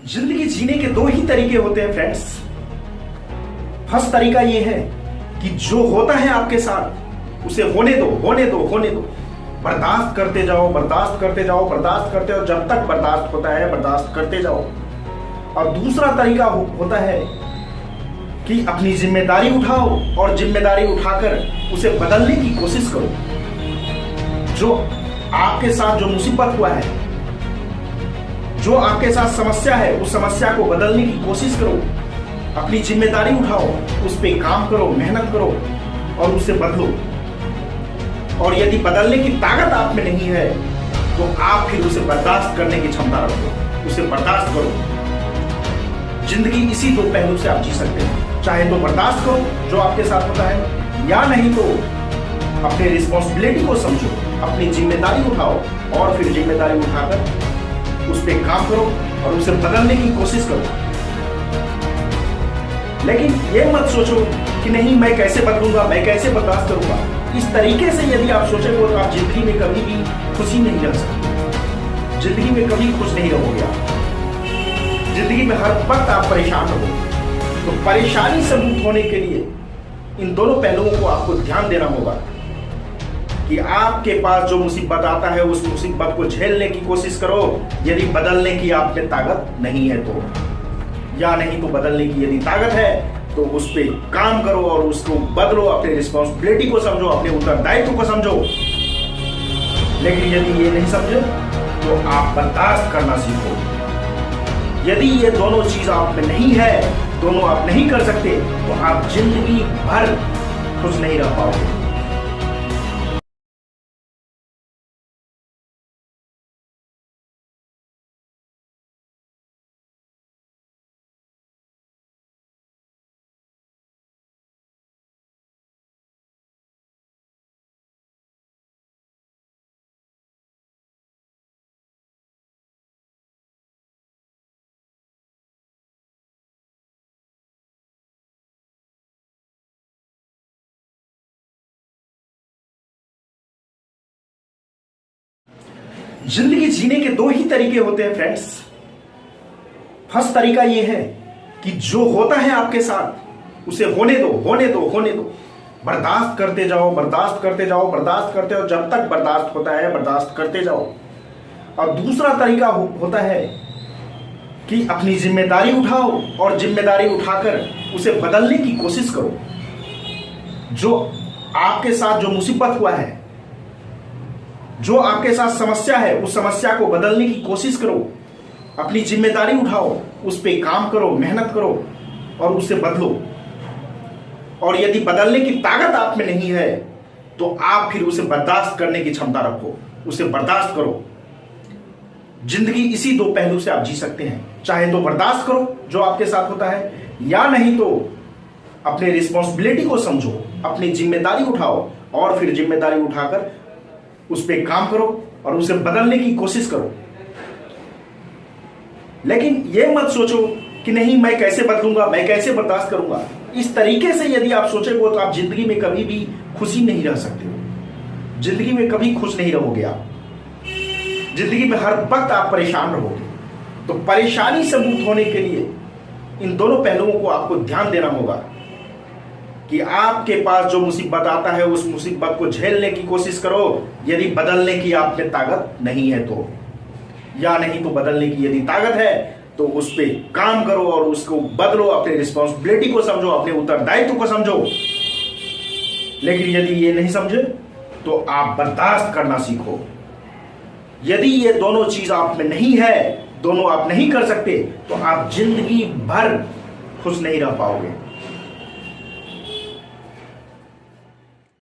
जिंदगी जीने के दो ही तरीके होते हैं फ्रेंड्स। फर्स्ट तरीका ये है कि जो होता है आपके साथ उसे होने दो, होने दो, होने दो। बर्दाश्त करते जाओ, बर्दाश्त करते जाओ, बर्दाश्त करते जाओ, जब तक बर्दाश्त होता है बर्दाश्त करते जाओ। और दूसरा तरीका होता है कि अपनी जिम्मेदारी उठाओ और जिम्मेदारी उठाकर उसे बदलने की कोशिश करो। जो आपके साथ जो मुसीबत हुआ है, जो आपके साथ समस्या है, उस समस्या को बदलने की कोशिश करो। अपनी जिम्मेदारी उठाओ, उस पे काम करो, मेहनत करो और उसे बदलो। और यदि बदलने की ताकत आप में नहीं है तो आप फिर उसे बर्दाश्त करने की क्षमता रखो, उसे बर्दाश्त करो। जिंदगी इसी दो पहलू से आप जी सकते हैं। चाहे तो बर्दाश्त करो जो आपके साथ होता है, या नहीं तो अपने रिस्पॉन्सिबिलिटी को समझो, अपनी जिम्मेदारी उठाओ और फिर जिम्मेदारी उठाकर उस पर काम करो और उसे बदलने की कोशिश करो। लेकिन ये मत सोचो कि नहीं मैं कैसे बदलूंगा, मैं कैसे बर्दाश्त करूंगा। इस तरीके से यदि आप सोचेंगे तो आप जिंदगी में कभी भी खुशी नहीं रह सकते, जिंदगी में कभी खुश नहीं रहोगे आप। जिंदगी में हर वक्त आप परेशान रहोगे। तो परेशानी से मुक्त होने के लिए इन दोनों पहलुओं को आपको ध्यान देना होगा कि आपके पास जो मुसीबत आता है उस मुसीबत को झेलने की कोशिश करो। यदि बदलने की आप में ताकत नहीं है तो, या नहीं तो बदलने की यदि ताकत है तो उस पर काम करो और उसको बदलो। अपने रिस्पॉन्सिबिलिटी को समझो, अपने उत्तरदायित्व को समझो। लेकिन यदि ये नहीं समझे तो आप बर्दाश्त करना सीखो। यदि ये दोनों चीज आप में नहीं है, दोनों आप नहीं कर सकते, तो आप जिंदगी भर खुश नहीं रह पाओगे। जिंदगी जीने के दो ही तरीके होते हैं फ्रेंड्स। फर्स्ट तरीका यह है कि जो होता है आपके साथ उसे होने दो, होने दो, होने दो। बर्दाश्त करते जाओ, बर्दाश्त करते जाओ, बर्दाश्त करते जाओ, जब तक बर्दाश्त होता है बर्दाश्त करते जाओ। और दूसरा तरीका होता है कि अपनी जिम्मेदारी उठाओ और जिम्मेदारी उठाकर उसे बदलने की कोशिश करो। जो आपके साथ जो मुसीबत हुआ है, जो आपके साथ समस्या है, उस समस्या को बदलने की कोशिश करो। अपनी जिम्मेदारी उठाओ, उस पे काम करो, मेहनत करो और उसे बदलो। और यदि बदलने की ताकत आप में नहीं है तो आप फिर उसे बर्दाश्त करने की क्षमता रखो, उसे बर्दाश्त करो। जिंदगी इसी दो पहलू से आप जी सकते हैं। चाहे तो बर्दाश्त करो जो आपके साथ होता है, या नहीं तो अपने रिस्पॉन्सिबिलिटी को समझो, अपनी जिम्मेदारी उठाओ और फिर जिम्मेदारी उठाकर उस पर काम करो और उसे बदलने की कोशिश करो। लेकिन यह मत सोचो कि नहीं मैं कैसे बदलूंगा, मैं कैसे बर्दाश्त करूंगा। इस तरीके से यदि आप सोचेंगे तो आप जिंदगी में कभी भी खुशी नहीं रह सकते हो, जिंदगी में कभी खुश नहीं रहोगे आप। जिंदगी में हर वक्त आप परेशान रहोगे। तो परेशानी से मुक्त होने के लिए इन दोनों पहलुओं को आपको ध्यान देना होगा कि आपके पास जो मुसीबत आता है उस मुसीबत को झेलने की कोशिश करो। यदि बदलने की आप में ताकत नहीं है तो, या नहीं तो बदलने की यदि ताकत है तो उस पर काम करो और उसको बदलो। अपने रिस्पॉन्सिबिलिटी को समझो, अपने उत्तरदायित्व को समझो। लेकिन यदि ये नहीं समझे तो आप बर्दाश्त करना सीखो। यदि ये दोनों चीज आप में नहीं है, दोनों आप नहीं कर सकते, तो आप जिंदगी भर खुश नहीं रह पाओगे।